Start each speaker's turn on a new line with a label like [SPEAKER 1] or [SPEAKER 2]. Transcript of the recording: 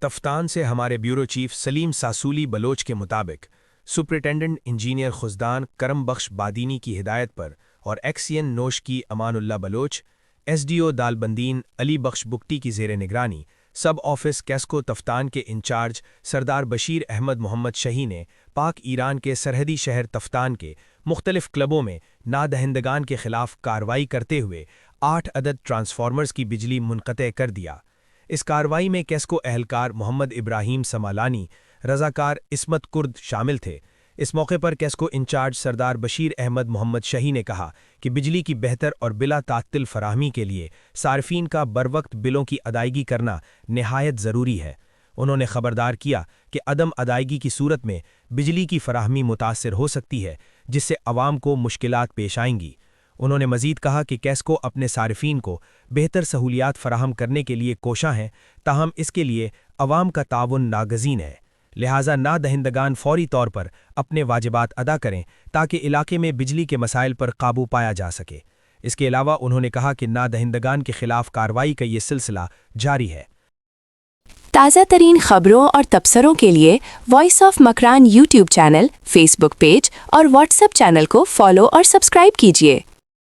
[SPEAKER 1] تفتان سے ہمارے bureau chief سلیم ساسولی بلوچ کے مطابق سپرنٹینڈنٹ انجینئر خزدان کرم بخش بادینی کی ہدایت پر اور XEN Noshki Aman Ullah Baloch S D O Dalbandin Ali Bakhsh Bugti کی زیر نگرانی سب آفس کیسکو تفتان کے انچارج سردار بشیر احمد محمد شہی نے پاک ایران کے سرحدی شہر تفتان کے مختلف کلبوں میں نادہندگان کے خلاف کارروائی کرتے ہوئے 8 عدد ٹرانسفارمرز کی بجلی منقطع کر دیا۔ اس کارروائی میں کیسکو اہلکار محمد ابراہیم سمالانی، رضاکار عصمت کرد شامل تھے۔ اس موقع پر کیسکو انچارج سردار بشیر احمد محمد شہی نے کہا کہ بجلی کی بہتر اور بلا تعطل فراہمی کے لیے صارفین کا بروقت بلوں کی ادائیگی کرنا نہایت ضروری ہے۔ انہوں نے خبردار کیا کہ عدم ادائیگی کی صورت میں بجلی کی فراہمی متاثر ہو سکتی ہے، جس سے عوام کو مشکلات پیش آئیں گی۔ انہوں نے مزید کہا کہ کیسکو اپنے صارفین کو بہتر سہولیات فراہم کرنے کے لیے کوشاں ہیں، تاہم اس کے لیے عوام کا تعاون ناگزیر ہے، لہٰذا نادہندگان فوری طور پر اپنے واجبات ادا کریں تاکہ علاقے میں بجلی کے مسائل پر قابو پایا جا سکے۔ اس کے علاوہ انہوں نے کہا کہ نادہندگان کے خلاف کارروائی کا یہ سلسلہ جاری ہے۔
[SPEAKER 2] تازہ ترین خبروں اور تبصروں کے لیے voice of Makran YouTube channel, Facebook page اور واٹس ایپ چینل کو فالو اور سبسکرائب کیجیے۔